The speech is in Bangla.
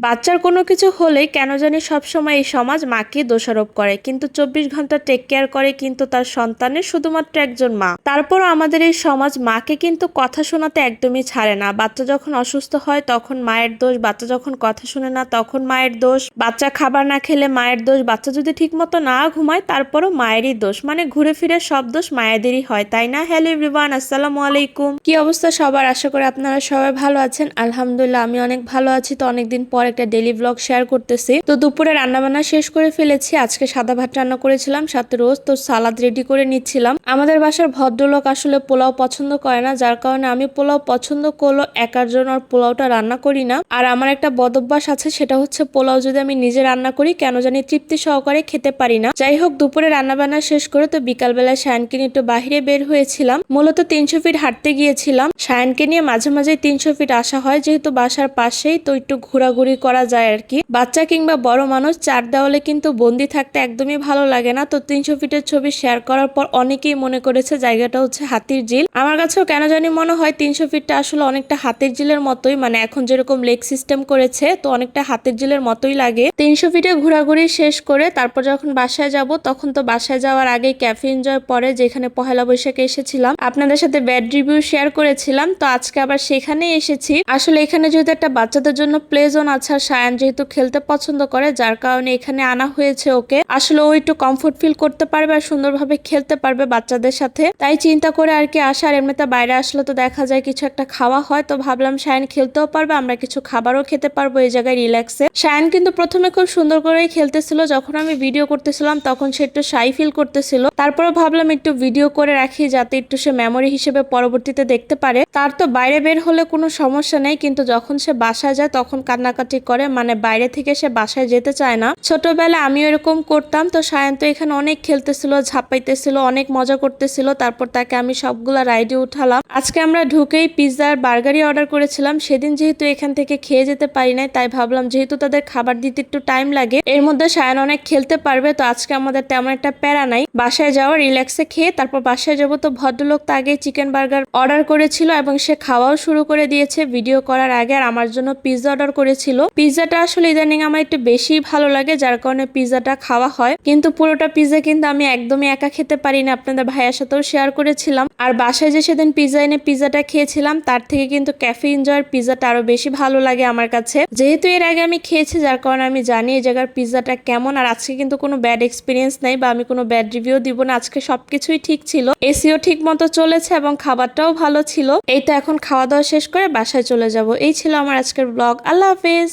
বাচ্চার কোনো কিছু হলেই কেন জানি সবসময় এই সমাজ মাকে দোষারোপ করে, কিন্তু 24 ঘন্টা টেক কেয়ার করে কিন্তু তার সন্তানের শুধুমাত্র একজন মা। তারপরও আমাদের এই সমাজ মাকে কিন্তু কথা শোনাতে একদমই ছাড়ে না। বাচ্চা যখন অসুস্থ হয় তখন মায়ের দোষ, বাচ্চা যখন কথা শুনে না তখন মায়ের দোষ, বাচ্চা খাবার না খেলে মায়ের দোষ, বাচ্চা যদি ঠিক মতো না ঘুমায় তারপরও মায়েরই দোষ। মানে ঘুরে ফিরে সব দোষ মায়েদেরই হয়, তাই না? হ্যালো এভরিওয়ান, আসসালামু আলাইকুম। কি অবস্থা সবার? আশা করি আপনারা সবাই ভালো আছেন। আলহামদুলিল্লাহ আমি অনেক ভালো আছি। তো অনেকদিন পর একটা ডেইলি ব্লগ শেয়ার করতেছি। তো দুপুরে রান্নাবান্না শেষ করে ফেলেছি। আজকে সাদা ভাত রান্না করেছিলাম, সাথে রোজ তো সালাদ রেডি করে নিচ্ছিলাম। আমাদের বাসার ভদ্রলোক আসলে পোলাও পছন্দ করে না, যার কারণে আমি পোলাও পছন্দ করলো একার জন্য আর পোলাওটা রান্না করি না। আর আমার একটা বদভ্যাস আছে, সেটা হচ্ছে পোলাও যদি আমি নিজে রান্না করি কেন জানি তৃপ্তি সহকারে খেতে পারি না। যাই হোক, দুপুরে রান্নাবান্না শেষ করে তো বিকালবেলা সায়নকে নিয়ে একটু বাহিরে বের হয়েছিলাম। মূলত 300 ফিট হাঁটতে গিয়েছিলাম। সায়নকে নিয়ে মাঝে মাঝে 300 ফিট আসা হয়, যেহেতু বাসার পাশেই, তো একটু ঘোরাঘুরি করা যায় আর কি। বাচ্চা কিংবা বড় মানুষ চার দেওয়ালে কিন্তু বন্দি থাকতে একদমই ভালো লাগে না। তো 300 ফিটের ছবি শেয়ার করার পর অনেকেই মনে করেছে জায়গাটা হচ্ছে হাতির ঝিল। আমার কাছেও কেন জানি মনে হয় 300 ফিটটা আসলে অনেকটা হাতির ঝিলের মতোই, মানে এখন যেরকম লেক সিস্টেম করেছে তো অনেকটা হাতির ঝিলের মতোই লাগে। 300 ফিটে ঘোরাঘুরি শেষ করে তারপর যখন বাসায় যাব, তখন তো বাসায় যাওয়ার আগে ক্যাফে এনজয় পরে, যেখানে পহেলা বৈশাখে এসেছিলাম, আপনাদের সাথে ব্যাড রিভিউ শেয়ার করেছিলাম। তো আজকে আবার সেখানে এসেছি। আসলে এখানে যেহেতু একটা বাচ্চাদের জন্য প্লে জোন আছে, আর সায়ান যেহেতু খেলতে পছন্দ করে যার কারণে এখানে আনা হয়েছে ওকে। আসলে ও একটু কমফোর্ট ফিল করতে পারবে আর সুন্দরভাবে খেলতে পারবে বাচ্চাদের সাথে, তাই চিন্তা করে আর কি আসা। আর এমনিতে বাইরে আসলে তো দেখা যায় কিছু একটা খাওয়া হয়, তো ভাবলাম সায়ান খেলতেও পারবে, আমরা কিছু খাবারও খেতে পারবো এই জায়গায় রিল্যাক্সে। সায়ান কিন্তু প্রথমে খুব সুন্দর করেই খেলতেছিল, যখন আমি ভিডিও করতেছিলাম তখন সে একটু শাই ফিল করতেছিল। তারপরে ভাবলাম একটু ভিডিও করে রাখি, যাতে একটু সে মেমোরি হিসেবে পরবর্তীতে দেখতে পারে। তার তো বাইরে বের হলে কোনো সমস্যা নেই, কিন্তু যখন সে বাসায় যায় তখন কান্নাকাটি করে, মানে বাইরে থেকে সে বাসায় যেতে চায় না। ছোটবেলায় আমিও এরকম করতাম। তো সায়ন তো এখানে অনেক খেলতেছিল, ঝাপাইতেছিল, অনেক মজা করতেছিল। তারপর তাকে আমি সবগুলা রাইডে উঠালাম। আজকে আমরা ঢুকেই পিৎজা আর বার্গারই অর্ডার করেছিলাম। সেদিন যেহেতু এখান থেকে খেয়ে যেতে পারি নাই, তাই ভাবলাম যেহেতু তাদের খাবার দিতে একটু টাইম লাগে, এর মধ্যে সায়ন অনেক খেলতে পারবে, তো আজকে আমাদের তেমন একটা প্যারা নাই। বাসায় যাওয়া, রিল্যাক্সে খেয়ে তারপর বাসায় যাবো। তো ভদ্রলোক তো আগে চিকেন বার্গার অর্ডার করেছিল এবং সে খাওয়াও শুরু করে দিয়েছে ভিডিও করার আগে। আর আমার জন্য পিৎজা অর্ডার করেছিল। পিৎজাটা আসলে ইদানিং আমার একটু বেশি ভালো লাগে, যার কারণে পিৎজাটা খাওয়া হয়। কিন্তু পুরোটা পিৎজা কিন্তু আমি একদমই একা খেতে পারি না, আপনাদের ভাইয়ার সাথেও শেয়ার করেছিলাম। আর বাসায় যে সেদিন পিৎজা এনে পিৎজাটা খেয়েছিলাম, তার থেকে কিন্তু ক্যাফে এনজয়ের পিৎজাটা আরো বেশি ভালো লাগে আমার কাছে। যেহেতু এর আগে আমি খেয়েছি, যার কারণে আমি জানি এই জায়গার পিৎজাটা কেমন। আর আজকে কিন্তু কোনো ব্যাড এক্সপিরিয়েন্স নাই, বা আমি কোনো ব্যাড রিভিউ দিব না। আজকে সবকিছুই ঠিক ছিল, এসিও ঠিক মতো চলেছে এবং খাবারটাও ভালো ছিল। এই তো এখন খাওয়া দাওয়া শেষ করে বাসায় চলে যাব। এই ছিল আমার আজকের ব্লগ। আল্লাহ হাফেজ।